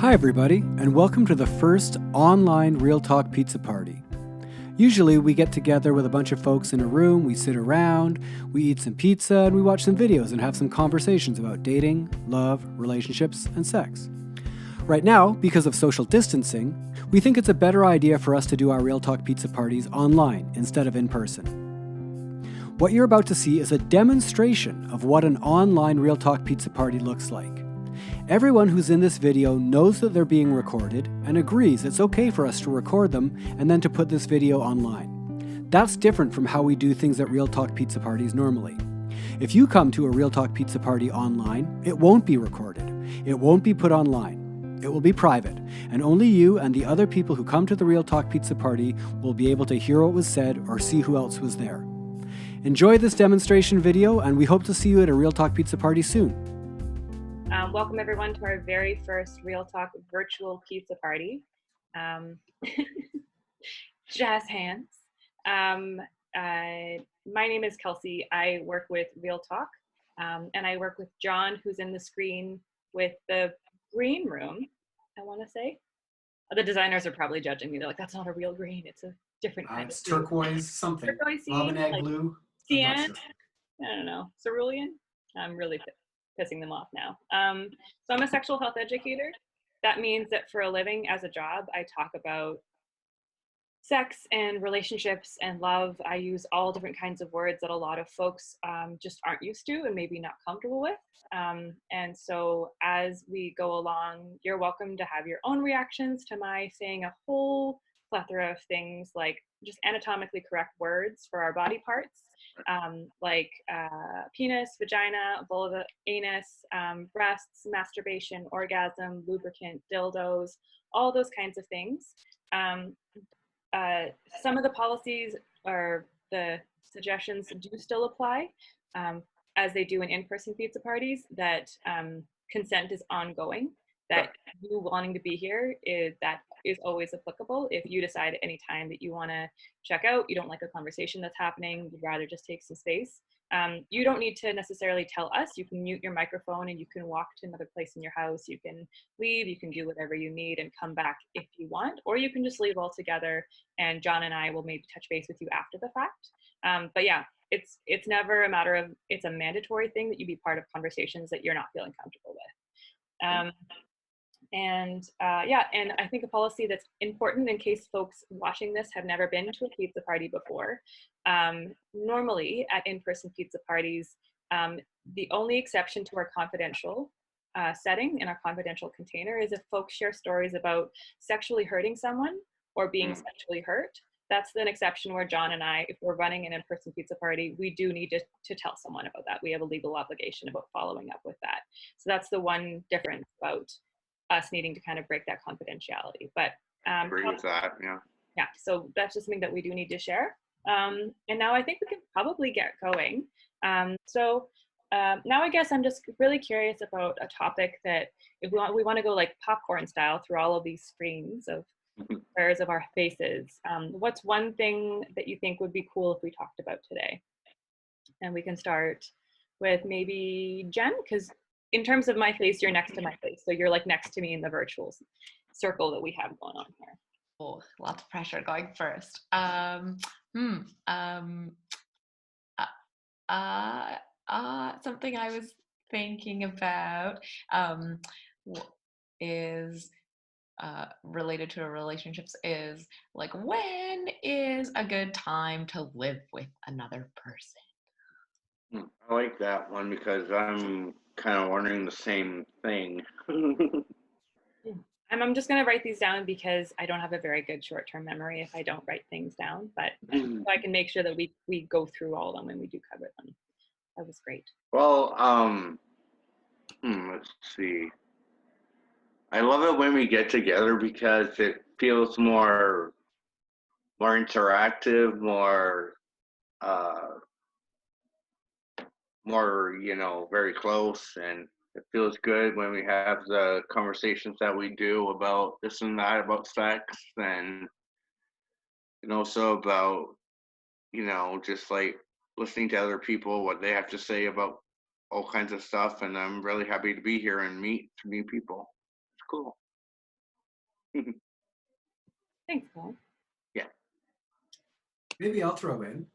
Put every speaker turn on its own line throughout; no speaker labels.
Hi, everybody, and welcome to the first online Real Talk Pizza Party. Usually, we get together with a bunch of folks in a room, we sit around, we eat some pizza, and we watch some videos and have some conversations about dating, love, relationships, and sex. Right now, because of social distancing, we think it's a better idea for us to do our Real Talk Pizza parties online instead of in person. What you're about to see is a demonstration of what an online Real Talk Pizza party looks like. Everyone who's in this video knows that they're being recorded and agrees it's okay for us to record them and then to put this video online. That's different from how we do things at Real Talk Pizza parties normally. If you come to a Real Talk Pizza party online, it won't be recorded. It won't be put online. It will be private, and only you and the other people who come to the Real Talk Pizza party will be able to hear what was said or see who else was there. Enjoy this demonstration video, and we hope to see you at a Real Talk Pizza party soon.
Welcome everyone to our very first Real Talk virtual pizza party. Jazz hands. My name is Kelsey. I work with Real Talk, and I work with John, who's in the screen with the green room, I want to say. The designers are probably judging me. They're like, that's not a real green. It's a different kind
It's
of green.
turquoise something.
Turquoise,
Robin egg
like
blue.
cyan. I don't know. Cerulean. I'm really pissing them off now. So I'm a sexual health educator. That means that for a living as a job, I talk about sex and relationships and love. I use all different kinds of words that a lot of folks just aren't used to and maybe not comfortable with. And so as we go along, you're welcome to have your own reactions to my saying a whole plethora of things like just anatomically correct words for our body parts, like penis, vagina, vulva, anus, breasts, masturbation, orgasm, lubricant, dildos, all those kinds of things. Some of the policies or the suggestions do still apply, as they do in in-person pizza parties, that consent is ongoing, that you wanting to be here that is always applicable. If you decide at any time that you want to check out, you don't like a conversation that's happening, you'd rather just take some space, you don't need to necessarily tell us. You can mute your microphone and you can walk to another place in your house. You can leave, you can do whatever you need and come back if you want, or you can just leave altogether and John and I will maybe touch base with you after the fact. But yeah, it's never a matter of, it's a mandatory thing that you be part of conversations that you're not feeling comfortable with. And I think a policy that's important in case folks watching this have never been to a pizza party before. Normally at in-person pizza parties, the only exception to our confidential setting in our confidential container is if folks share stories about sexually hurting someone or being sexually hurt. That's an exception where John and I, if we're running an in-person pizza party, we do need to tell someone about that. We have a legal obligation about following up with that. So that's the one difference about us needing to kind of break that confidentiality. But
I agree with that, yeah.
Yeah, so that's just something that we do need to share. And now I think we can probably get going. Now I guess I'm just really curious about a topic that if we want to go like popcorn style through all of these screens of pairs of our faces. What's one thing that you think would be cool if we talked about today? And we can start with maybe Jen, because in terms of my face, you're next to my face. So you're like next to me in the virtual circle that we have going on here.
Oh, lots of pressure going first. Something I was thinking about is related to relationships is like, when is a good time to live with another person?
I like that one because I'm kind of wondering the same thing.
I'm just going to write these down because I don't have a very good short-term memory if I don't write things down, but so I can make sure that we go through all of them and we do cover them. That was great.
Well, let's see. I love it when we get together because it feels more interactive, more, very close, and it feels good when we have the conversations that we do about this and that, about sex, and also about, just like listening to other people, what they have to say about all kinds of stuff. And I'm really happy to be here and meet new people. It's cool.
Thanks, Paul.
Yeah.
Maybe I'll throw in.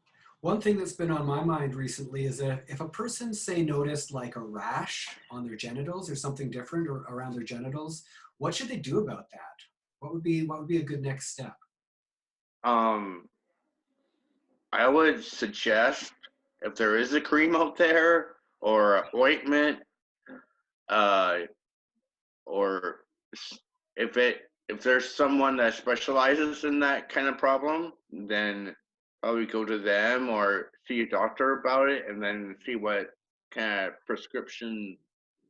One thing that's been on my mind recently is that if a person, say, noticed like a rash on their genitals or something different or around their genitals, what should they do about that? What would be a good next step?
I would suggest if there is a cream out there or a ointment, uh, or if there's someone that specializes in that kind of problem, then probably go to them or see a doctor about it, and then see what kind of prescription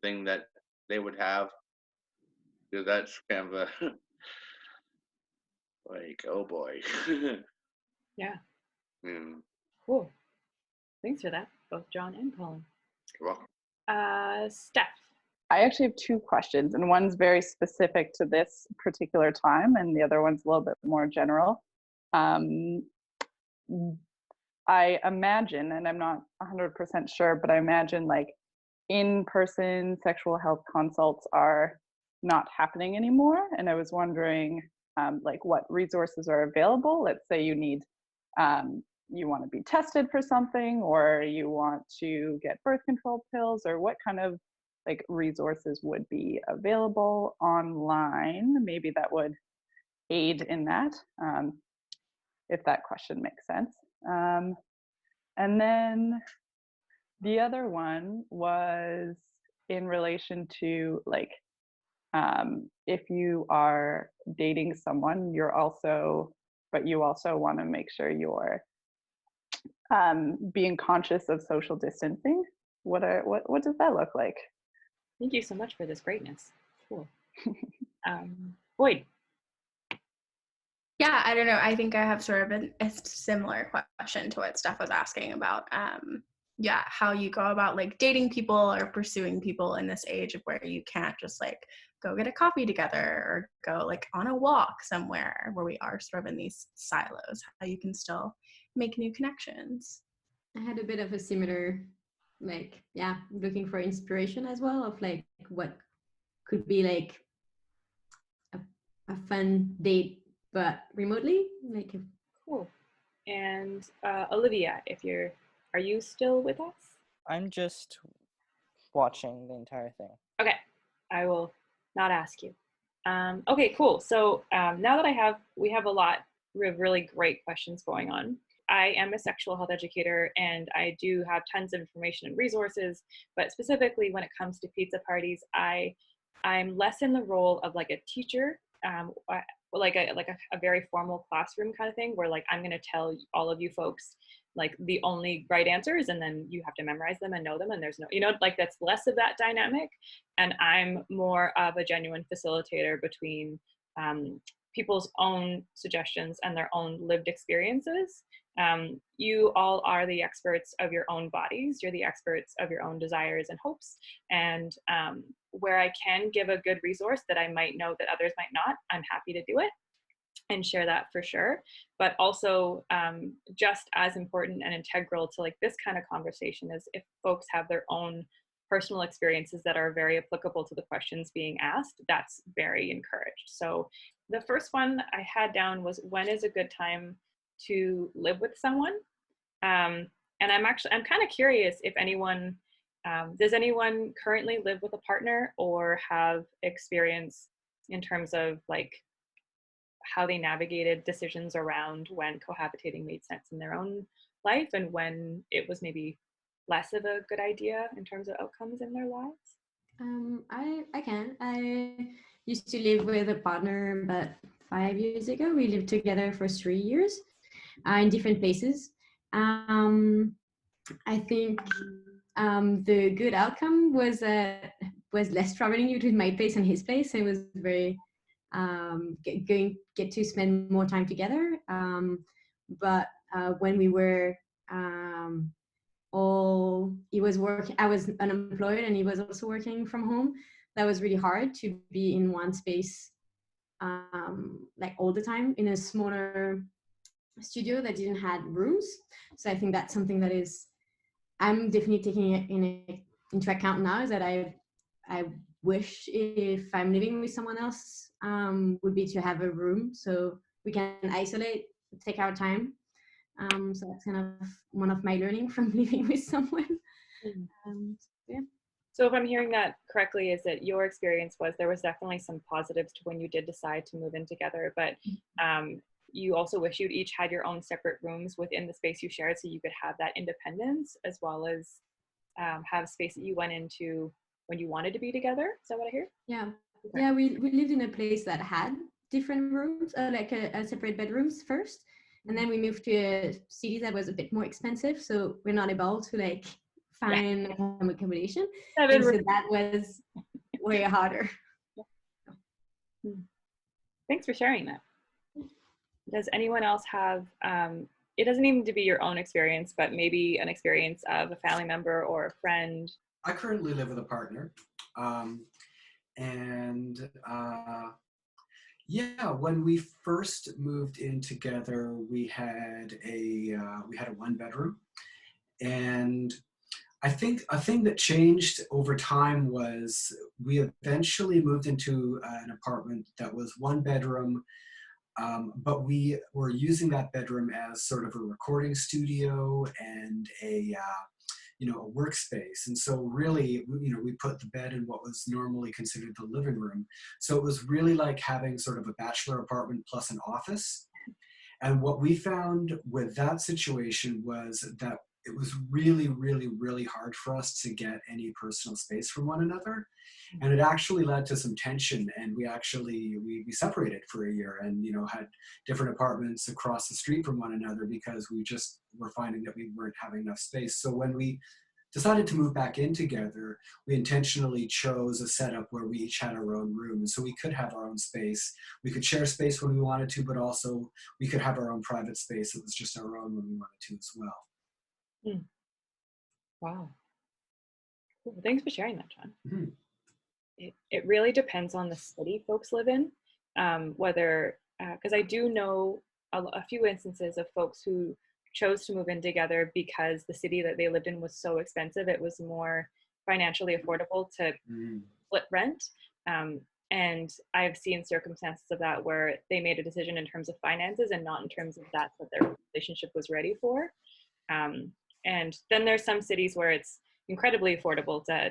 thing that they would have. Because that's kind of a like, oh boy.
Yeah,
Mm,
cool. Thanks for that, both John and Colin.
you're welcome.
Steph.
I actually have two questions, and one's very specific to this particular time, and the other one's a little bit more general. I imagine, and I'm not 100% sure, but I imagine like in-person sexual health consults are not happening anymore. And I was wondering like what resources are available. Let's say you need, you want to be tested for something, or you want to get birth control pills, or what kind of like resources would be available online. Maybe that would aid in that, if that question makes sense. And then the other one was in relation to like, if you are dating someone, you also want to make sure you're being conscious of social distancing. What does that look like?
Thank you so much for this greatness. Cool. Boyd.
Yeah, I don't know. I think I have sort of a similar question to what Steph was asking about. Yeah, how you go about like dating people or pursuing people in this age of where you can't just like go get a coffee together or go like on a walk somewhere, where we are sort of in these silos, how you can still make new connections.
I had a bit of a similar, like, yeah, looking for inspiration as well of like what could be like a fun date, but remotely, like.
Cool. And Olivia, are you still with us?
I'm just watching the entire thing.
Okay, I will not ask you. Okay, cool. So now that we have a lot of really great questions going on. I am a sexual health educator, and I do have tons of information and resources, but specifically when it comes to pizza parties, I'm less in the role of like a teacher, like a very formal classroom kind of thing, where like I'm going to tell all of you folks like the only right answers, and then you have to memorize them and know them, and there's no, like that's less of that dynamic. And I'm more of a genuine facilitator between people's own suggestions and their own lived experiences. You all are the experts of your own bodies. You're the experts of your own desires and hopes. And where I can give a good resource that I might know that others might not, I'm happy to do it and share that for sure. But also just as important and integral to like this kind of conversation is if folks have their own personal experiences that are very applicable to the questions being asked, that's very encouraged. So the first one I had down was, when is a good time to live with someone? And I'm kind of curious if anyone, does anyone currently live with a partner or have experience in terms of like how they navigated decisions around when cohabitating made sense in their own life and when it was maybe less of a good idea in terms of outcomes in their lives?
I can. I used to live with a partner about 5 years ago. We lived together for 3 years in different places. I think the good outcome was less traveling between my place and his place. It was very get to spend more time together. But when we were he was working, I was unemployed and he was also working from home. That was really hard to be in one space like all the time in a smaller studio that didn't have rooms. So I think that's something that I'm definitely taking it into account now, is that I wish if I'm living with someone else would be to have a room so we can isolate, take our time. So that's kind of one of my learning from living with someone. Yeah.
So if I'm hearing that correctly, is that your experience was there was definitely some positives to when you did decide to move in together, but you also wish you'd each had your own separate rooms within the space you shared so you could have that independence as well as have space that you went into when you wanted to be together. Is that what I hear?
Yeah.
Okay.
Yeah, we lived in a place that had different rooms, like a separate bedrooms first. And then we moved to a city that was a bit more expensive. So we're not able to like find home accommodation. And so that was way harder.
Thanks for sharing that. Does anyone else have, it doesn't even need to be your own experience, but maybe an experience of a family member or a friend?
I currently live with a partner. Yeah, when we first moved in together, we had a 1 bedroom, and I think a thing that changed over time was we eventually moved into an apartment that was 1 bedroom, but we were using that bedroom as sort of a recording studio and a workspace. And so really, we put the bed in what was normally considered the living room. So it was really like having sort of a bachelor apartment plus an office. And what we found with that situation was that it was really, really, really hard for us to get any personal space from one another. And it actually led to some tension, and we separated for a year and, had different apartments across the street from one another because we just were finding that we weren't having enough space. So when we decided to move back in together, we intentionally chose a setup where we each had our own room. And so we could have our own space. We could share space when we wanted to, but also we could have our own private space that was just our own when we wanted to as well.
Wow. Cool. Thanks for sharing that, John.
Mm-hmm.
It really depends on the city folks live in, whether, because I do know a few instances of folks who chose to move in together because the city that they lived in was so expensive, it was more financially affordable to split rent. And I've seen circumstances of that where they made a decision in terms of finances and not in terms of that's what their relationship was ready for. And then there's some cities where it's incredibly affordable to,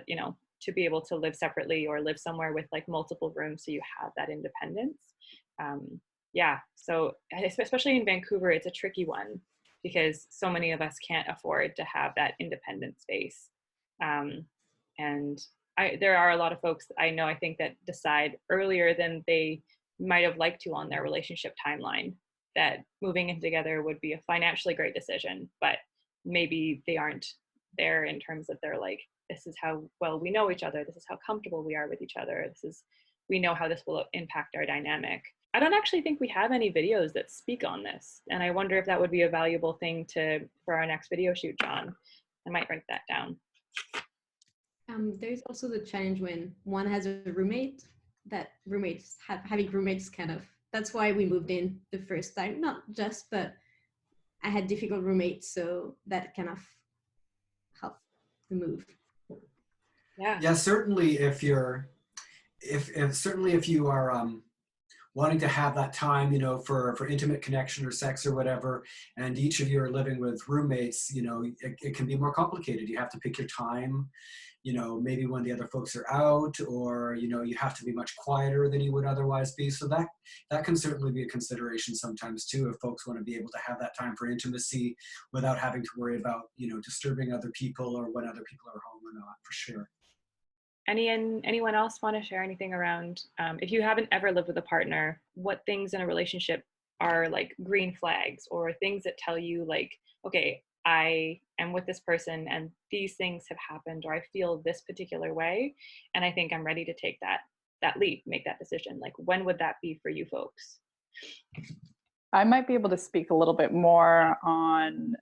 to be able to live separately or live somewhere with like multiple rooms so you have that independence. So especially in Vancouver, it's a tricky one because so many of us can't afford to have that independent space. And there are a lot of folks I know, I think, that decide earlier than they might have liked to on their relationship timeline that moving in together would be a financially great decision, but maybe they aren't there in terms of their like, this is how well we know each other, this is how comfortable we are with each other, we know how this will impact our dynamic. I don't actually think we have any videos that speak on this, and I wonder if that would be a valuable thing for our next video shoot, John. I might write that down.
There's also the challenge when one has a roommate, that having roommates kind of, that's why we moved in the first time, not just, but I had difficult roommates, so that kind of helped the move.
Yeah, certainly if you are wanting to have that time, for intimate connection or sex or whatever, and each of you are living with roommates, it can be more complicated. You have to pick your time, maybe when the other folks are out, or, you have to be much quieter than you would otherwise be. So that can certainly be a consideration sometimes too, if folks want to be able to have that time for intimacy without having to worry about, disturbing other people or when other people are home or not, for sure.
Anyone else want to share anything around, if you haven't ever lived with a partner, what things in a relationship are like green flags or things that tell you like, okay, I am with this person and these things have happened, or I feel this particular way and I think I'm ready to take that leap, make that decision. Like, when would that be for you folks?
I might be able to speak a little bit more on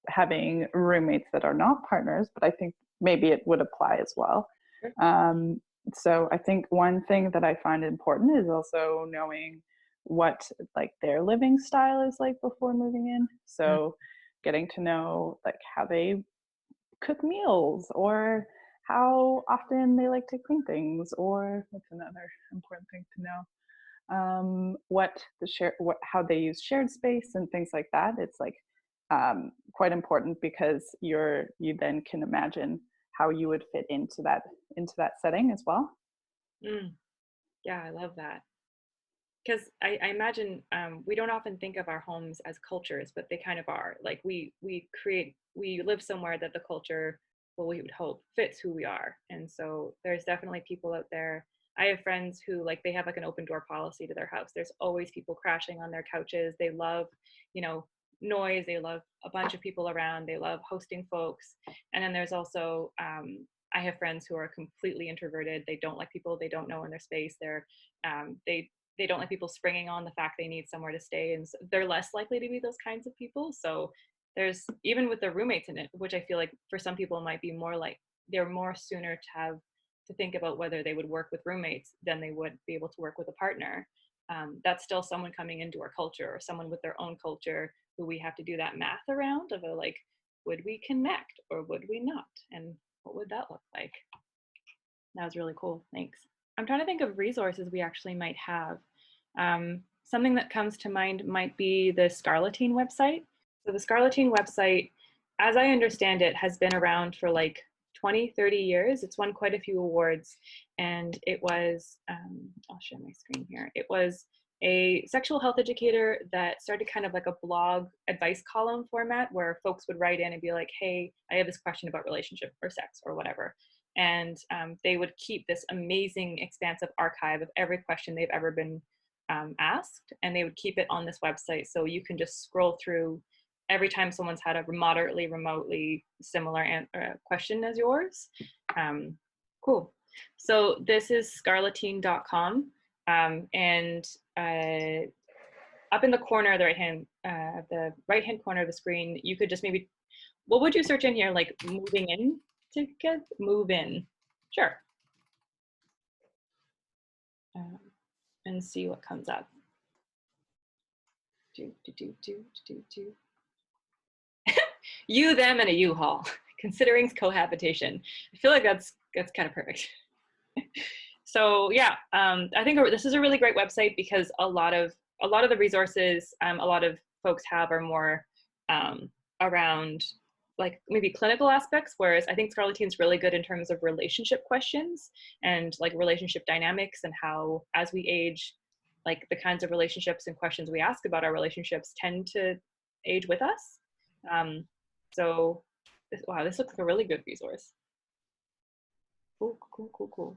having roommates that are not partners, but I think maybe it would apply as well. Sure. So I think one thing that I find important is also knowing what like their living style is like before moving in. So getting to know like how they cook meals or how often they like to clean things, or what's another important thing to know? How they use shared space and things like that. It's like quite important, because you then can imagine how you would fit into that setting as well.
Yeah, I love that. Because I imagine we don't often think of our homes as cultures, but they kind of are. Like we live somewhere that the culture, well, we would hope, fits who we are. And so there's definitely people out there. I have friends who, like, they have like an open door policy to their house. There's always people crashing on their couches. They love, noise. They love a bunch of people around. They love hosting folks. And then there's also I have friends who are completely introverted. They don't like people they don't know in their space. They don't like people springing on the fact they need somewhere to stay, and so they're less likely to be those kinds of people. So there's, even with their roommates in it, which I feel like for some people might be more like they're more sooner to think about whether they would work with roommates than they would be able to work with a partner. That's still someone coming into our culture, or someone with their own culture who we have to do that math around of like, would we connect or would we not? And what would that look like? That was really cool. Thanks. I'm trying to think of resources we actually might have. Something that comes to mind might be the Scarleteen website. So the Scarleteen website, as I understand it, has been around for like 20, 30 years. It's won quite a few awards. And it was, I'll share my screen here. It was a sexual health educator that started kind of like a blog advice column format where folks would write in and be like, hey, I have this question about relationship or sex or whatever. And they would keep this amazing expansive archive of every question they've ever been asked, and they would keep it on this website, so you can just scroll through every time someone's had a moderately remotely similar question as yours. Cool. So this is scarleteen.com, and up in the corner of the right hand corner of the screen, you could just maybe, what would you search in here, like moving in to get move in? Sure. And see what comes up. You, them, and a U-Haul. Considering cohabitation. I feel like that's kind of perfect. So yeah, I think this is a really great website, because a lot of the resources a lot of folks have are more around like maybe clinical aspects, whereas I think Scarleteen's really good in terms of relationship questions and like relationship dynamics, and how as we age, like the kinds of relationships and questions we ask about our relationships tend to age with us. So wow, this looks like a really good resource. Cool.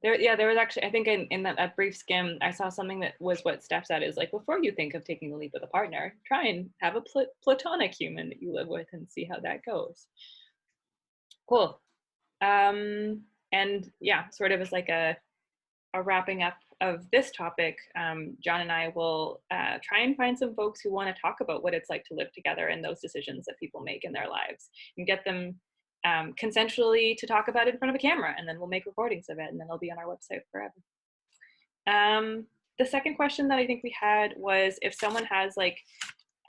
There was actually, I think in that brief skim, I saw something that was what Steph said, is like, before you think of taking the leap with a partner, try and have a platonic human that you live with and see how that goes. Cool. And yeah, sort of as like a wrapping up of this topic, John and I will try and find some folks who want to talk about what it's like to live together and those decisions that people make in their lives, and get them consensually to talk about it in front of a camera, and then we'll make recordings of it, and then it'll be on our website forever. The second question that I think we had was if someone has like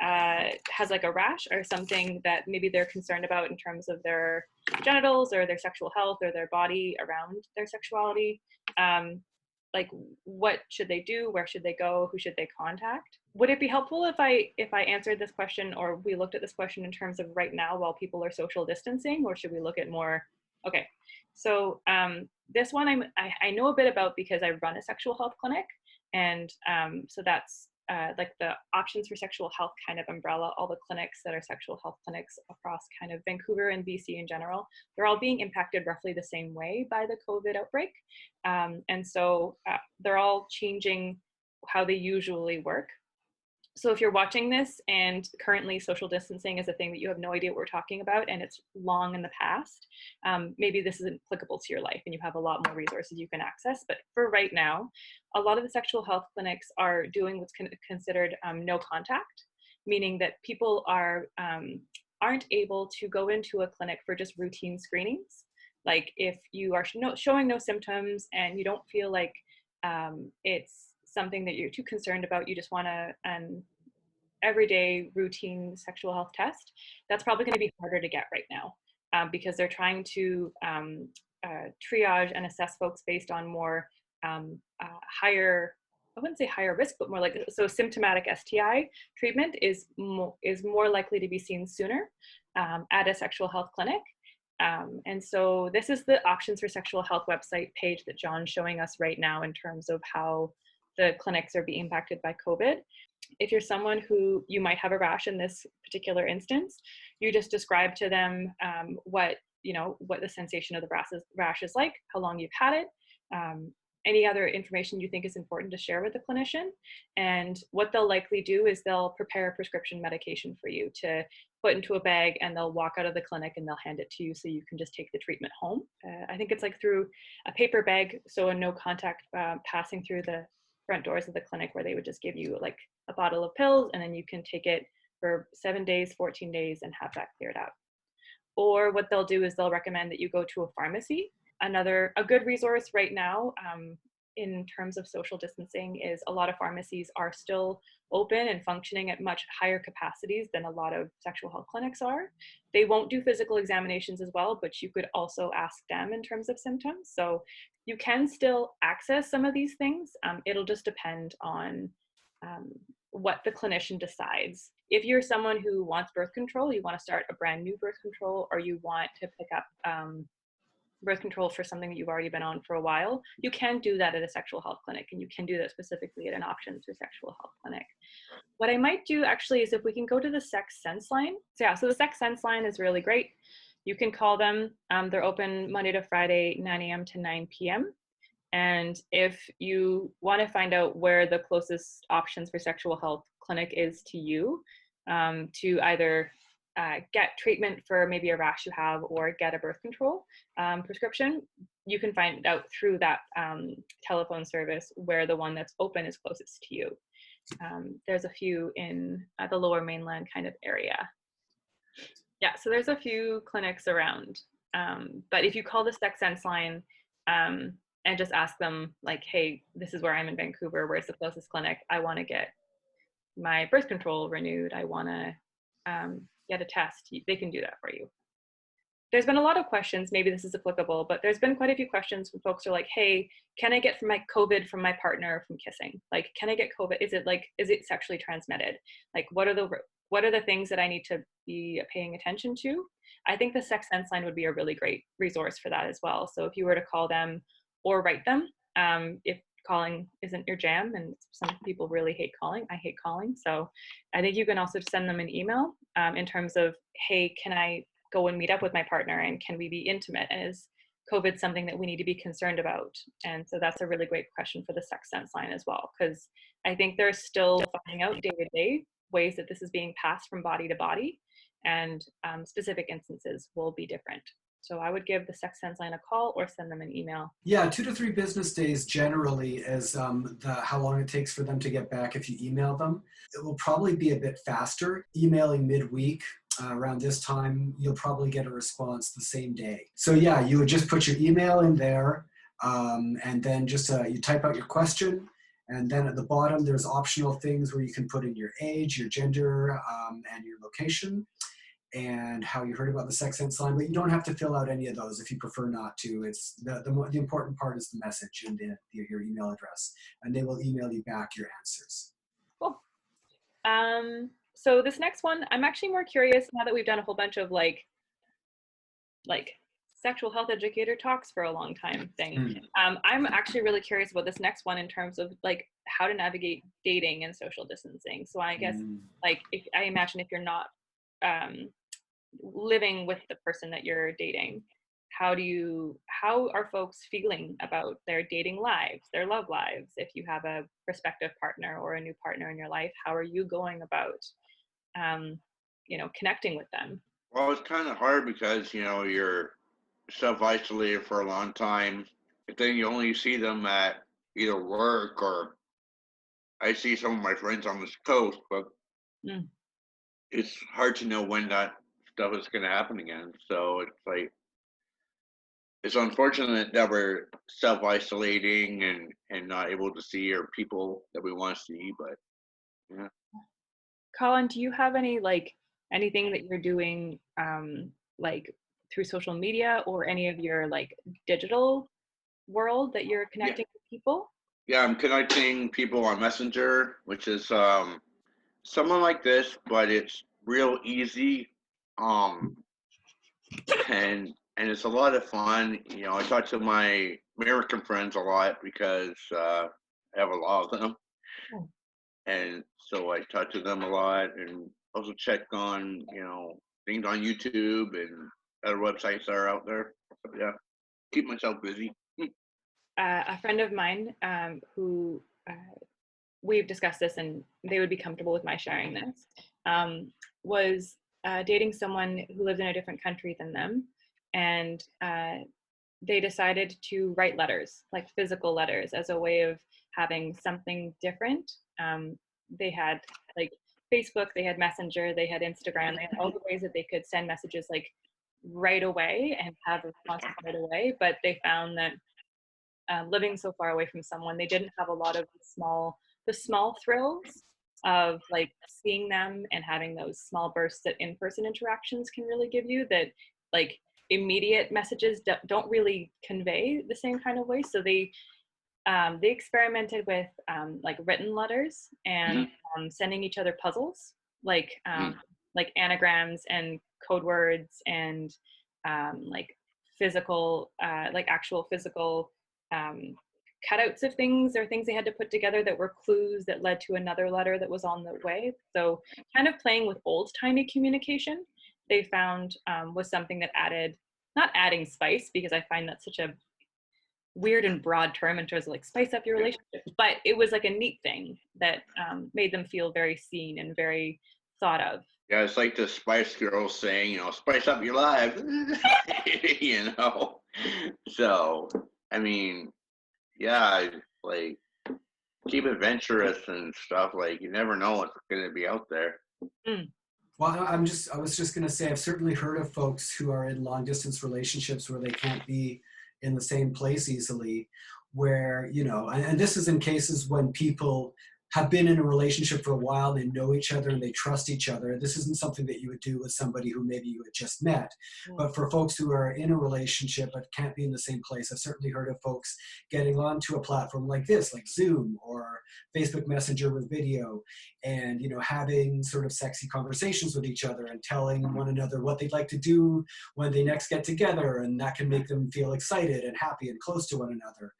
a rash or something that maybe they're concerned about in terms of their genitals or their sexual health or their body around their sexuality, like what should they do? Where should they go? Who should they contact? Would it be helpful if I answered this question, or we looked at this question in terms of right now while people are social distancing, or should we look at more? Okay, so this one I know a bit about because I run a sexual health clinic, and so that's like the options for sexual health kind of umbrella. All the clinics that are sexual health clinics across kind of Vancouver and BC in general, they're all being impacted roughly the same way by the COVID outbreak. And so they're all changing how they usually work. So if you're watching this and currently social distancing is a thing that you have no idea what we're talking about, and it's long in the past, maybe this isn't applicable to your life and you have a lot more resources you can access. But for right now, a lot of the sexual health clinics are doing what's considered no contact, meaning that people aren't able to go into a clinic for just routine screenings. Like if you are showing no symptoms and you don't feel like it's something that you're too concerned about, you just want an everyday routine sexual health test, that's probably going to be harder to get right now, because they're trying to triage and assess folks based on more higher, I wouldn't say higher risk, but more like, so symptomatic STI treatment is more likely to be seen sooner at a sexual health clinic. And so this is the Options for Sexual Health website page that John's showing us right now in terms of how the clinics are being impacted by COVID. If you're someone who you might have a rash in this particular instance, you just describe to them what the sensation of the rash is like, how long you've had it, any other information you think is important to share with the clinician. And what they'll likely do is they'll prepare a prescription medication for you to put into a bag, and they'll walk out of the clinic and they'll hand it to you so you can just take the treatment home. I think it's like through a paper bag, so a no contact passing through the front doors of the clinic, where they would just give you like a bottle of pills, and then you can take it for 7 days, 14 days and have that cleared up. Or what they'll do is they'll recommend that you go to a pharmacy. A good resource right now in terms of social distancing is a lot of pharmacies are still open and functioning at much higher capacities than a lot of sexual health clinics are. They won't do physical examinations as well, but you could also ask them in terms of symptoms. So you can still access some of these things. It'll just depend on what the clinician decides. If you're someone who wants birth control, you want to start a brand new birth control, or you want to pick up birth control for something that you've already been on for a while, you can do that at a sexual health clinic, and you can do that specifically at an Options for Sexual Health clinic. What I might do actually is if we can go to the Sex Sense line. So the Sex Sense line is really great. You can call them. They're open Monday to Friday, 9 a.m. to 9 p.m. And if you want to find out where the closest Options for Sexual Health clinic is to you, to either get treatment for maybe a rash you have or get a birth control prescription, you can find out through that telephone service where the one that's open is closest to you. There's a few in the Lower Mainland kind of area. Yeah, so there's a few clinics around. But if you call the Sex Sense line and just ask them like, hey, this is where I'm in Vancouver, where's the closest clinic? I want to get my birth control renewed. I want to get a test. They can do that for you. There's been a lot of questions, maybe this is applicable, but there's been quite a few questions when folks are like, hey, can I get my COVID from my partner from kissing? Like, can I get COVID? Is it sexually transmitted? Like, what are the things that I need to be paying attention to? I think the Sex Sense line would be a really great resource for that as well. So if you were to call them or write them, if calling isn't your jam, and some people really hate calling, I hate calling. So I think you can also send them an email in terms of, hey, can I go and meet up with my partner, and can we be intimate? And is COVID something that we need to be concerned about? And so that's a really great question for the Sex Sense line as well, because I think they're still finding out day to day ways that this is being passed from body to body, and specific instances will be different. So I would give the Sex Sense line a call or send them an email.
Yeah, 2 to 3 business days generally is how long it takes for them to get back if you email them. It will probably be a bit faster. Emailing midweek around this time, you'll probably get a response the same day. So yeah, you would just put your email in there, and then just you type out your question. And then at the bottom, there's optional things where you can put in your age, your gender, and your location, and how you heard about the Sex Sense line, but you don't have to fill out any of those if you prefer not to. It's the important part is the message and your email address, and they will email you back your answers.
Cool. So this next one, I'm actually more curious now that we've done a whole bunch of like sexual health educator talks for a long time thing. I'm actually really curious about this next one in terms of like how to navigate dating and social distancing. So I guess like I imagine if you're not living with the person that you're dating, how are folks feeling about their dating lives, their love lives? If you have a prospective partner or a new partner in your life, how are you going about connecting with them?
Well, it's kind of hard because you're self-isolated for a long time, but then you only see them at either work, or I see some of my friends on this coast, but it's hard to know when that stuff is going to happen again. So it's like, it's unfortunate that we're self-isolating and not able to see our people that we want to see, but yeah.
Colin, do you have any like anything that you're doing like through social media or any of your like digital world that you're
Yeah.
connecting with people?
Yeah, I'm connecting people on Messenger, which is someone like this, but it's real easy. Um and it's a lot of fun. I talk to my American friends a lot because I have a lot of them.
Oh.
And so I talk to them a lot and also check on, things on YouTube and other websites that are out there. So, yeah, keep myself busy.
A friend of mine who we've discussed this and they would be comfortable with my sharing this, was dating someone who lived in a different country than them. And they decided to write letters, like physical letters, as a way of having something different. They had like Facebook, they had Messenger, they had Instagram, they had all the ways that they could send messages like right away and have a response right away. But they found that living so far away from someone, they didn't have a lot of the small thrills of like seeing them and having those small bursts that in-person interactions can really give you, that like immediate messages don't really convey the same kind of way. So they experimented with like written letters and sending each other puzzles, like anagrams and code words and like physical, like actual physical cutouts of things or things they had to put together that were clues that led to another letter that was on the way. So kind of playing with old-timey communication, they found was something that added, not adding spice, because I find that such a weird and broad term in terms of like spice up your relationship, but it was like a neat thing that made them feel very seen and very thought of.
Yeah, it's like the Spice Girls saying, spice up your life. So, I mean, yeah, like keep adventurous and stuff. Like you never know what's going to be out there.
Mm.
Well, I was just going to say, I've certainly heard of folks who are in long distance relationships where they can't be in the same place easily, where, and this is in cases when people have been in a relationship for a while, they know each other and they trust each other. This isn't something that you would do with somebody who maybe you had just met. But for folks who are in a relationship but can't be in the same place, I've certainly heard of folks getting onto a platform like this, like Zoom or Facebook Messenger with video, and having sort of sexy conversations with each other and telling one another what they'd like to do when they next get together, and that can make them feel excited and happy and close to one another.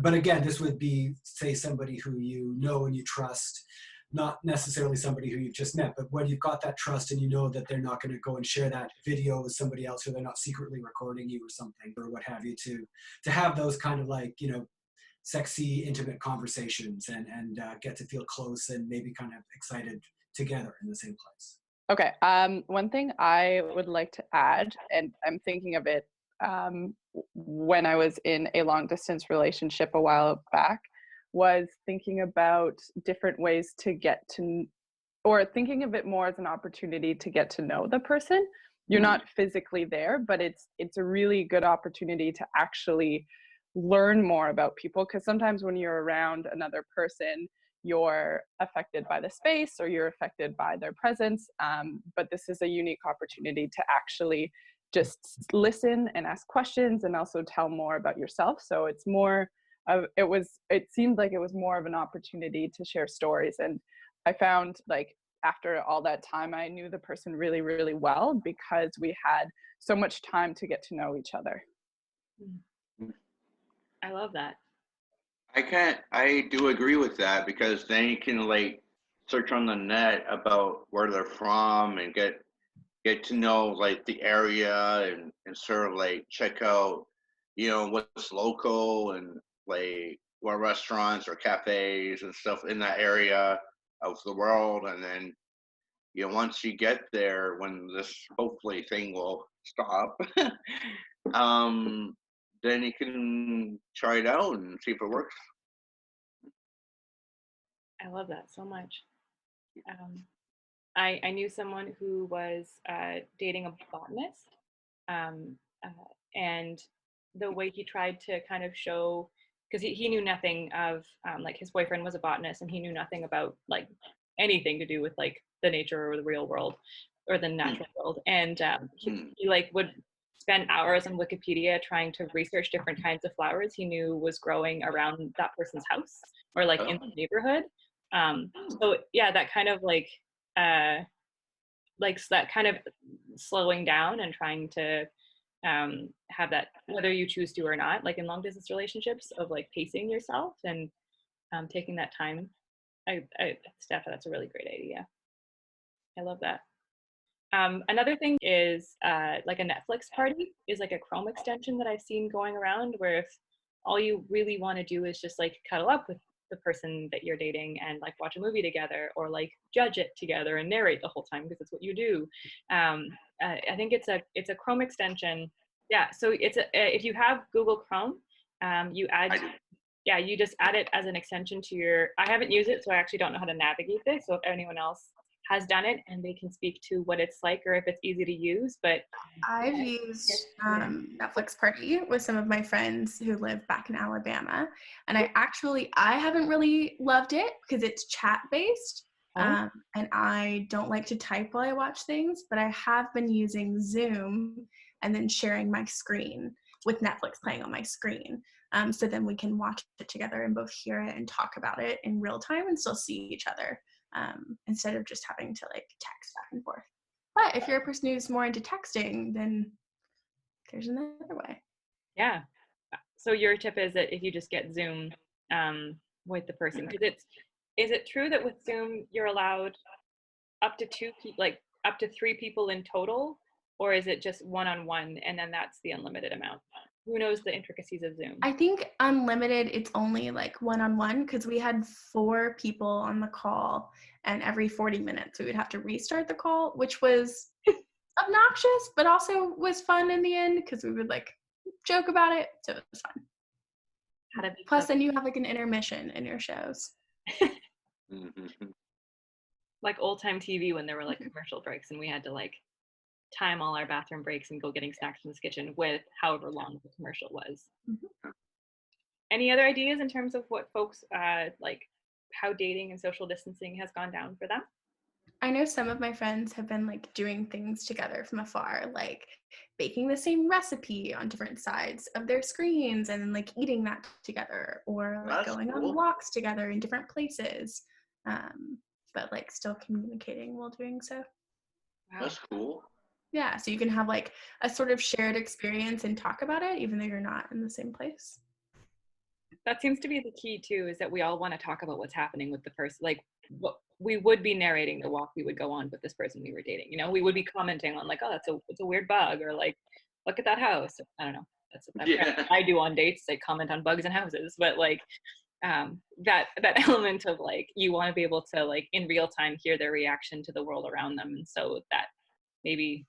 But again, this would be, say, somebody who you know and you trust, not necessarily somebody who you've just met, but when you've got that trust and you know that they're not going to go and share that video with somebody else, or they're not secretly recording you or something or what have you, to have those kind of like, sexy, intimate conversations and get to feel close and maybe kind of excited together in the same place.
Okay. One thing I would like to add, and I'm thinking of it when I was in a long distance relationship a while back, was thinking about different ways to get to, or thinking of it more as an opportunity to get to know the person. You're not physically there, but it's a really good opportunity to actually learn more about people, because sometimes when you're around another person, you're affected by the space or you're affected by their presence. But this is a unique opportunity to actually just listen and ask questions and also tell more about yourself. So it's more of, it seemed like it was more of an opportunity to share stories. And I found like after all that time, I knew the person really, really well because we had so much time to get to know each other.
I love that.
I do agree with that, because then you can like search on the net about where they're from and get to know like the area and sort of like check out, what's local and like what restaurants or cafes and stuff in that area of the world. And then, once you get there, when this hopefully thing will stop, then you can try it out and see if it works.
I love that so much. I knew someone who was dating a botanist, and the way he tried to kind of show, because he knew nothing of like his boyfriend was a botanist and he knew nothing about like anything to do with like the nature or the real world or the natural world, and he like would spend hours on Wikipedia trying to research different kinds of flowers he knew was growing around that person's house or like in the neighborhood. So yeah, that kind of like that kind of slowing down and trying to have that, whether you choose to or not, like in long distance relationships, of like pacing yourself and taking that time. Steph, that's a really great idea. I love that. Another thing is like a Netflix party is like a Chrome extension that I've seen going around, where if all you really want to do is just like cuddle up with the person that you're dating and like watch a movie together or like judge it together and narrate the whole time because it's what you do. I think it's a Chrome extension. Yeah, so it's if you have Google Chrome, you add. Yeah, you just add it as an extension to your. I haven't used it, so I actually don't know how to navigate this. So if anyone else has done it and they can speak to what it's like or if it's easy to use, but
I've used Netflix Party with some of my friends who live back in Alabama, and I haven't really loved it because it's chat based, and I don't like to type while I watch things, but I have been using Zoom and then sharing my screen with Netflix playing on my screen. So then we can watch it together and both hear it and talk about it in real time and still see each other, instead of just having to like text back and forth. But if you're a person who's more into texting, then there's another way.
Yeah. So your tip is that if you just get Zoom with the person, because is it true that with Zoom you're allowed up to up to 3 people in total, or is it just one-on-one and then that's the unlimited amount? Who knows the intricacies of Zoom?
I think unlimited, it's only like one-on-one because we had 4 people on the call, and every 40 minutes we would have to restart the call, which was obnoxious, but also was fun in the end because we would like joke about it. So it was fun. Plus, then you have like an intermission in your shows.
Like old time TV when there were like commercial breaks and we had to like time all our bathroom breaks and go getting snacks from the kitchen with however long the commercial was. Any other ideas in terms of what folks like how dating and social distancing has gone down for them?
I know some of my friends have been like doing things together from afar, like baking the same recipe on different sides of their screens and then like eating that together, or like going on walks together in different places, but like still communicating while doing so.
Wow.
That's cool.
Yeah, so you can have like a sort of shared experience and talk about it even though you're not in the same place.
That seems to be the key too, is that we all want to talk about what's happening with the person. Like what we would be narrating the walk we would go on with this person we were dating. You know, we would be commenting on like, oh, it's a weird bug, or like, look at that house. I don't know. That's what I do on dates. I comment on bugs and houses, but like that element of like you want to be able to like in real time hear their reaction to the world around them, and so that maybe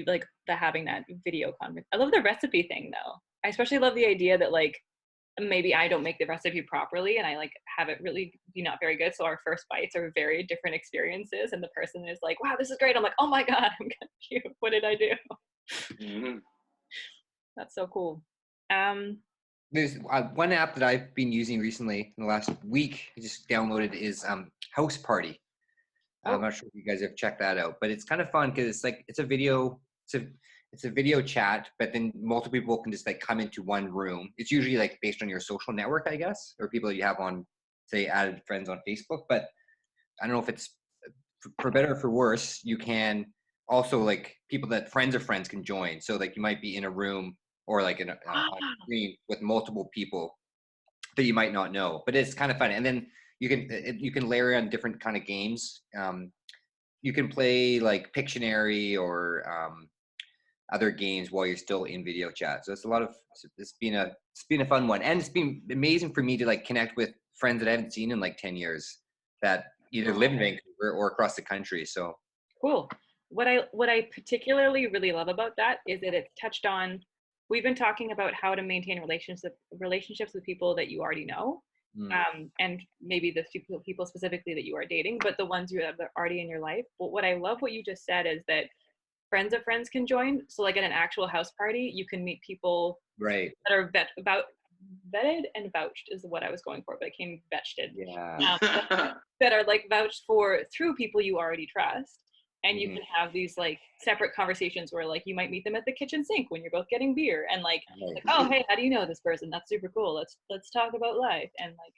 like the having that video conference. I love the recipe thing though. I especially love the idea that like maybe I don't make the recipe properly and I like have it really be not very good. So our first bites are very different experiences. And the person is like, wow, this is great. I'm like, oh my God, I'm confused. What did I do? That's so cool.
There's one app that I've been using recently in the last week, I just downloaded, is House Party. I'm not sure if you guys have checked that out, but it's kind of fun because it's like, it's a video chat, but then multiple people can just like come into one room. It's usually like based on your social network, I guess, or people you have on, say, added friends on Facebook. But I don't know if it's for better or for worse. You can also like people that friends of friends can join. So like you might be in a room or like on a screen with multiple people that you might not know, but it's kind of fun. And then you can layer on different kind of games. You can play like Pictionary or other games while you're still in video chat. So it's been a fun one, and it's been amazing for me to like connect with friends that I haven't seen in like 10 years that either live in Vancouver or across the country. So
cool. What I particularly really love about that is that it's touched on. We've been talking about how to maintain relationships with people that you already know, and maybe the people specifically that you are dating, but the ones you have already in your life. But what I love what you just said is that friends of friends can join. So like at an actual house party, you can meet people
Right.
that are vetted and vouched is what I was going for, but it came vetted.
Yeah.
That are like vouched for through people you already trust. And you
Mhm.
can have these like separate conversations where like you might meet them at the kitchen sink when you're both getting beer and like,
Right.
oh hey, how do you know this person? That's super cool. Let's talk about life. And like,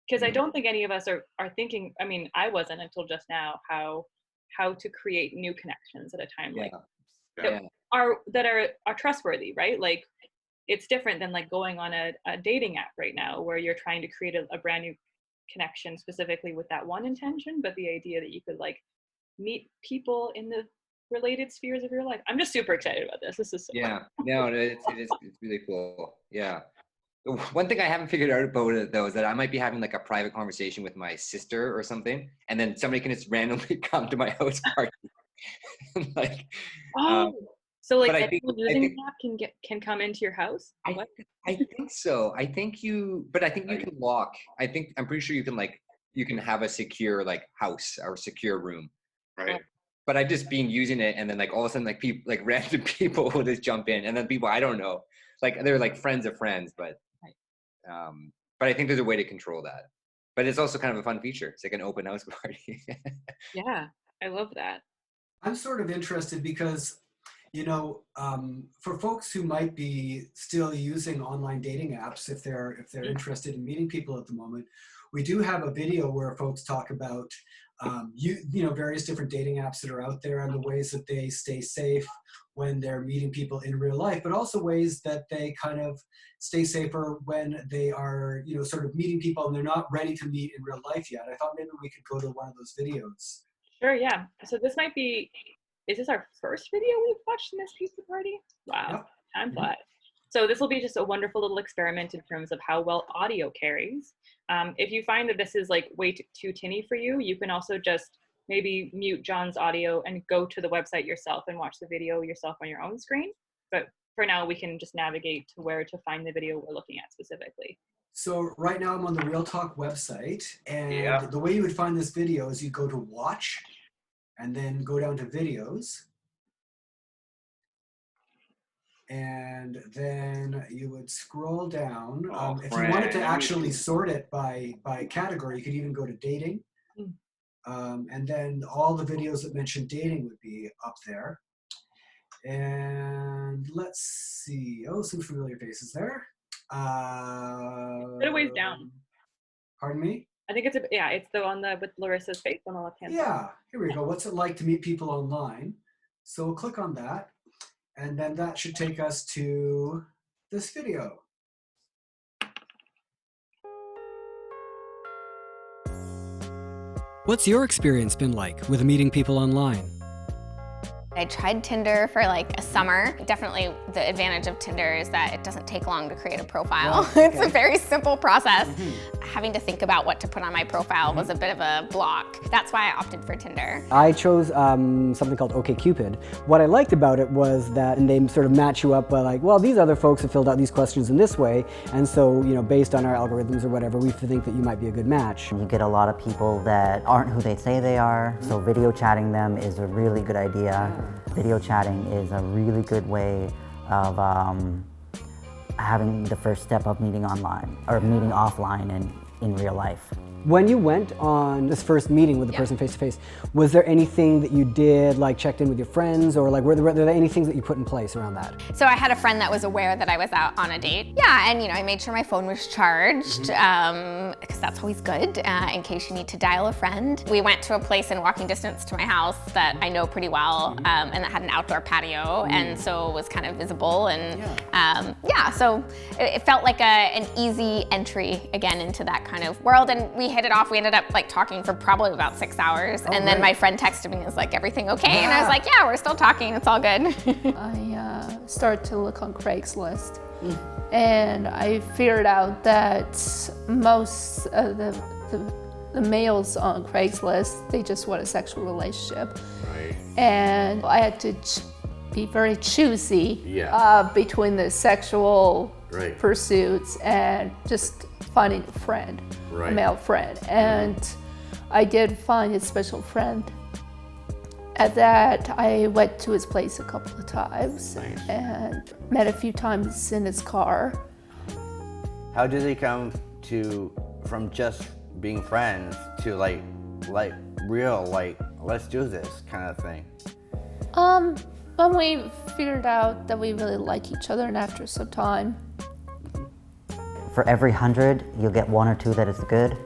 because I don't think any of us are thinking, I mean, I wasn't until just now, how to create new connections at a time like
Yeah.
that are trustworthy, right? Like it's different than like going on a dating app right now where you're trying to create a brand new connection specifically with that one intention, but the idea that you could like meet people in the related spheres of your life. I'm just super excited about this. This is so fun.
No, it's really cool. Yeah. One thing I haven't figured out about it though is that I might be having like a private conversation with my sister or something, and then somebody can just randomly come to my house party. Like,
so like
but I
anyone
think-
using the app can come into your house? What?
I think so. I think you can lock. I'm pretty sure you can have a secure like house or secure room.
Right.
But I've just been using it, and then like all of a sudden like people like random people will just jump in, and then people I don't know, like they're like friends of friends, but I think there's a way to control that. But it's also kind of a fun feature. It's like an open house party.
Yeah, I love that.
I'm sort of interested because, for folks who might be still using online dating apps, if they're interested in meeting people at the moment, we do have a video where folks talk about various different dating apps that are out there and the ways that they stay safe when they're meeting people in real life, but also ways that they kind of stay safer when they are, sort of meeting people and they're not ready to meet in real life yet. I thought maybe we could go to one of those videos.
Sure, yeah. So this might be, is this our first video we've watched in this pizza party? Wow,
Yep.
Time flies. So this will be just a wonderful little experiment in terms of how well audio carries. If you find that this is like way too tinny for you, you can also just maybe mute John's audio and go to the website yourself and watch the video yourself on your own screen. But for now, we can just navigate to where to find the video we're looking at specifically.
So right now I'm on the Real Talk website, and the way you would find this video is you go to watch and then go down to videos. And then you would scroll down. If you wanted to actually sort it by category, you could even go to dating. And then all the videos that mention dating would be up there. And let's see. Oh, some familiar faces there.
Bit a ways down.
Pardon me?
I think it's the one with Larissa's face on the left hand side.
Yeah, here we go. What's it like to meet people online? So we'll click on that. And then that should take us to this video. What's your experience been like with meeting people online?
I tried Tinder for like a summer. Definitely the advantage of Tinder is that it doesn't take long to create a profile.
Oh, okay.
It's a very simple process. Having to think about what to put on my profile was a bit of a block. That's why I opted for Tinder.
I chose something called OkCupid. What I liked about it was that they sort of match you up by like, well, these other folks have filled out these questions in this way, and so, based on our algorithms or whatever, we think that you might be a good match.
You get a lot of people that aren't who they say they are, so video chatting them is a really good idea. Video chatting is a really good way of having the first step of meeting online or meeting offline and in real life.
When you went on this first meeting with the person face to face, was there anything that you did, like checked in with your friends, or like were there any things that you put in place around that?
So I had a friend that was aware that I was out on a date. Yeah, and I made sure my phone was charged, because that's always good in case you need to dial a friend. We went to a place in walking distance to my house that I know pretty well, and that had an outdoor patio, and so it was kind of visible, and so it felt like an easy entry again into that kind of world, and we hit it off. We ended up like talking for probably about 6 hours, and then my friend texted me and was like, everything okay? And I was like, yeah, we're still talking, it's all good.
I started to look on Craigslist, and I figured out that most of the males on Craigslist, they just want a sexual relationship. Right. And I had to be very choosy between the sexual pursuits and just finding a friend, a male friend. And I did find a special friend, At that, I went to his place a couple of times and met a few times in his car.
How did they come to, from just being friends to like real, like, let's do this kind of thing?
When we figured out that we really like each other, and after some time.
For every 100, you'll get 1 or 2 that is good.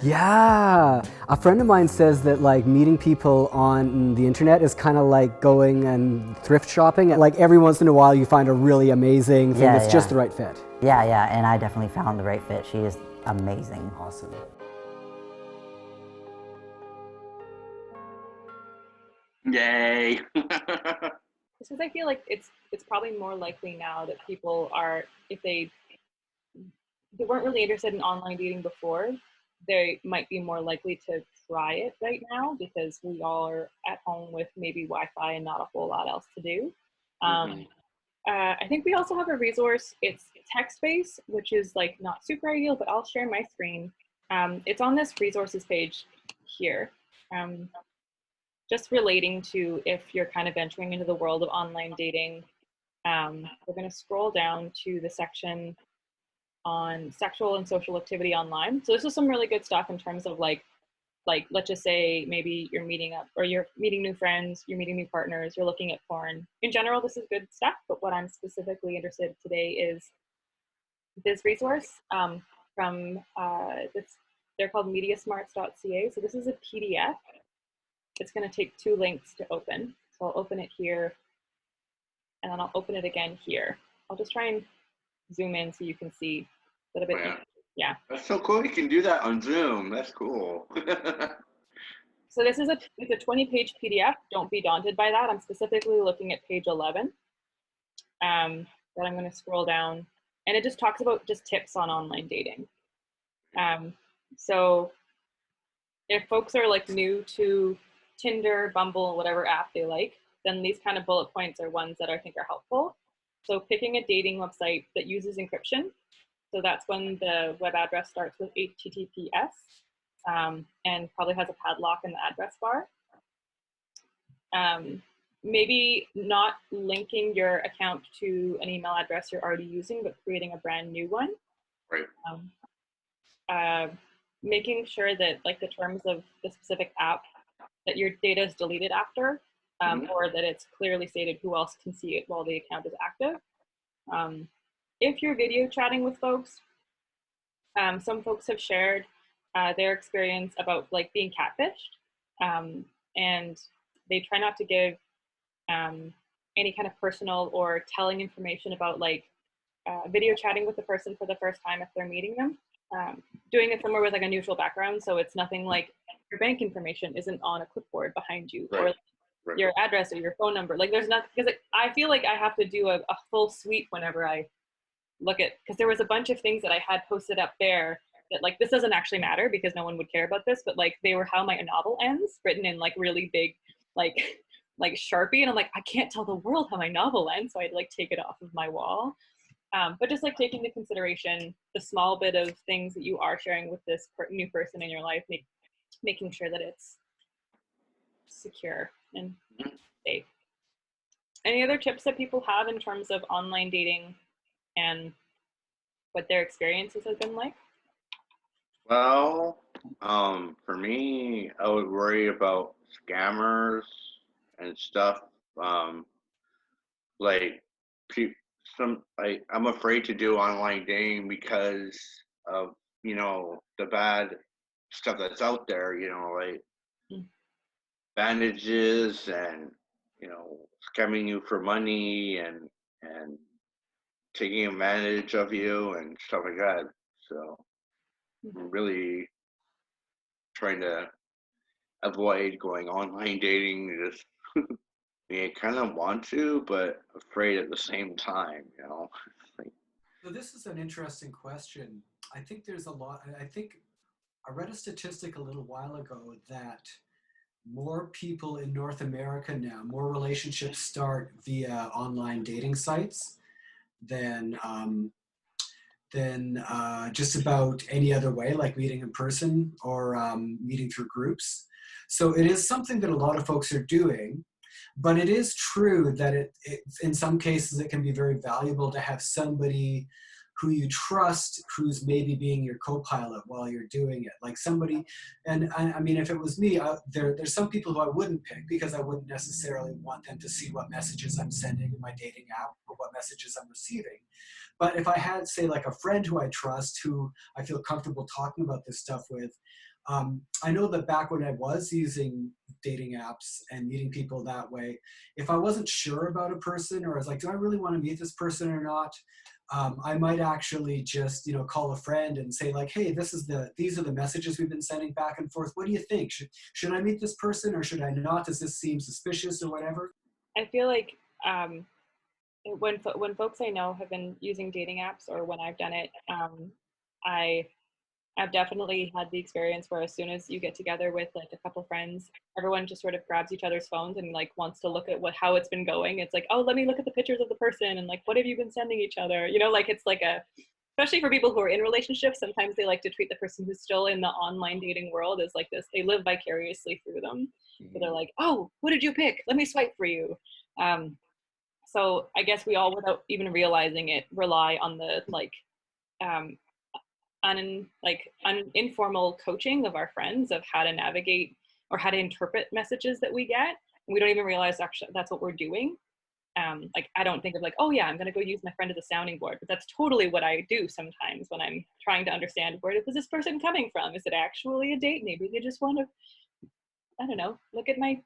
Yeah, a friend of mine says that like meeting people on the internet is kind of like going and thrift shopping. Like every once in a while you find a really amazing thing that's just the right fit.
Yeah, and I definitely found the right fit. She is amazing.
Awesome.
Yay.
Because I feel like it's probably more likely now that people are, if they weren't really interested in online dating before, they might be more likely to try it right now because we all are at home with maybe Wi-Fi and not a whole lot else to do. I think we also have a resource. It's text-based, which is like not super ideal, but I'll share my screen. It's on this resources page here. Just relating to if you're kind of venturing into the world of online dating. We're going to scroll down to the section on sexual and social activity online. So this is some really good stuff in terms of like let's just say maybe you're meeting up or you're meeting new friends, you're meeting new partners, you're looking at porn. In general, this is good stuff, but what I'm specifically interested in today is this resource from they're called mediasmarts.ca. So this is a PDF. It's going to take 2 links to open. So I'll open it here and then I'll open it again here. I'll just try and zoom in so you can see a little bit. Yeah.
That's so cool. You can do that on Zoom. That's cool.
So this is it's a 20-page PDF. Don't be daunted by that. I'm specifically looking at page 11. But I'm going to scroll down, and it just talks about just tips on online dating. So if folks are like new to Tinder, Bumble, whatever app they like, then these kind of bullet points are ones that I think are helpful. So picking a dating website that uses encryption. So that's when the web address starts with HTTPS and probably has a padlock in the address bar. Maybe not linking your account to an email address you're already using, but creating a brand new one.
Right.
Making sure that like the terms of the specific app that your data is deleted after, or that it's clearly stated who else can see it while the account is active. If you're video chatting with folks, some folks have shared their experience about like being catfished, and they try not to give any kind of personal or telling information about like video chatting with the person for the first time if they're meeting them. Doing it somewhere with like a neutral background, so it's nothing like your bank information isn't on a clipboard behind you, or your address or your phone number. Like there's nothing, because I feel like I have to do a full sweep whenever I look at, because there was a bunch of things that I had posted up there that like this doesn't actually matter because no one would care about this, but like they were how my novel ends, written in like really big like Sharpie, and I'm like, I can't tell the world how my novel ends, so I'd like take it off of my wall. But just like taking into consideration the small bit of things that you are sharing with this new person in your life, making sure that it's secure and safe. Any other tips that people have in terms of online dating and what their experiences have been like?
Well, for me, I would worry about scammers and stuff. Like I'm afraid to do online dating because of the bad stuff that's out there. Like bandages and scamming you for money and taking advantage of you and stuff like that. So I'm really trying to avoid going online dating. Just I kind of want to, but afraid at the same time.
So this is an interesting question. I think there's a lot. I think I read a statistic a little while ago that more people in North America now, more relationships start via online dating sites than than just about any other way, like meeting in person or meeting through groups. So it is something that a lot of folks are doing, but it is true that it in some cases it can be very valuable to have somebody who you trust, who's maybe being your co-pilot while you're doing it. Like somebody, and I mean, if it was me, there's some people who I wouldn't pick because I wouldn't necessarily want them to see what messages I'm sending in my dating app or what messages I'm receiving. But if I had, say, like a friend who I trust, who I feel comfortable talking about this stuff with, I know that back when I was using dating apps and meeting people that way, if I wasn't sure about a person, or I was like, do I really want to meet this person or not? I might actually just, call a friend and say like, hey, these are the messages we've been sending back and forth. What do you think? Should I meet this person or should I not? Does this seem suspicious or whatever?
I feel like when folks I know have been using dating apps, or when I've done it, I've definitely had the experience where as soon as you get together with like a couple friends, everyone just sort of grabs each other's phones and like wants to look at how it's been going. It's like, oh, let me look at the pictures of the person and like, what have you been sending each other? Like it's like especially for people who are in relationships, sometimes they like to treat the person who's still in the online dating world as like this. They live vicariously through them. So they're like, oh, what did you pick? Let me swipe for you. So I guess we all, without even realizing it, rely on the informal coaching of our friends of how to navigate or how to interpret messages that we get. And we don't even realize actually that's what we're doing. I don't think of like, oh yeah, I'm gonna go use my friend as a sounding board, but that's totally what I do sometimes when I'm trying to understand where is this person coming from? Is it actually a date? Maybe they just want to, I don't know, look at my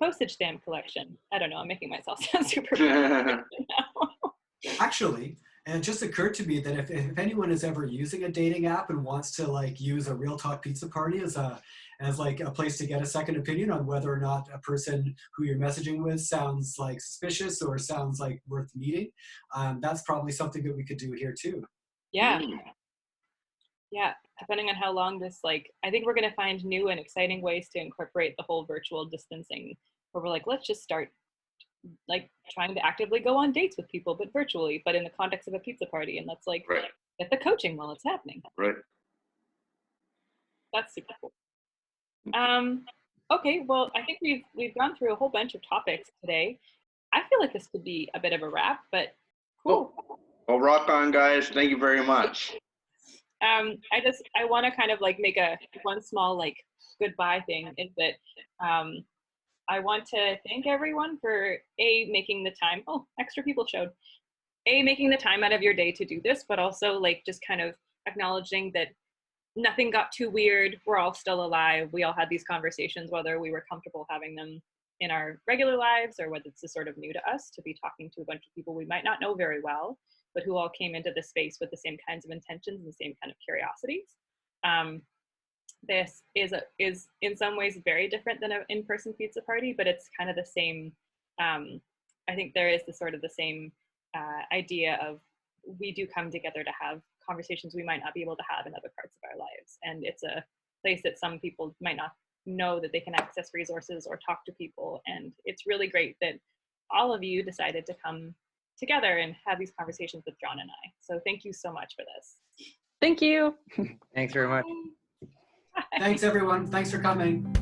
postage stamp collection. I don't know, I'm making myself sound super now.
Actually, and it just occurred to me that if anyone is ever using a dating app and wants to like use a Real Talk Pizza Party as like a place to get a second opinion on whether or not a person who you're messaging with sounds like suspicious or sounds like worth meeting, that's probably something that we could do here too.
Yeah. Yeah, depending on how long this, I think we're going to find new and exciting ways to incorporate the whole virtual distancing, where we're like, let's just start trying to actively go on dates with people, but virtually, but in the context of a pizza party. And let's get the coaching while it's happening.
Right.
That's super cool. Okay, well, I think we've gone through a whole bunch of topics today. I feel like this could be a bit of a wrap, but cool.
Well, rock on, guys. Thank you very much.
I want to kind of make one small goodbye thing, is that I want to thank everyone for making the time. Oh, extra people showed. Making the time out of your day to do this, but also just kind of acknowledging that nothing got too weird. We're all still alive. We all had these conversations, whether we were comfortable having them in our regular lives or whether it's just sort of new to us to be talking to a bunch of people we might not know very well, but who all came into the space with the same kinds of intentions and the same kind of curiosities. This is in some ways very different than an in-person pizza party, but it's kind of the same. I think there is the same idea of we do come together to have conversations we might not be able to have in other parts of our lives. And it's a place that some people might not know that they can access resources or talk to people. And it's really great that all of you decided to come together and have these conversations with John and I. So thank you so much for this.
Thank you.
Thanks very much.
Thanks, everyone. Thanks for coming.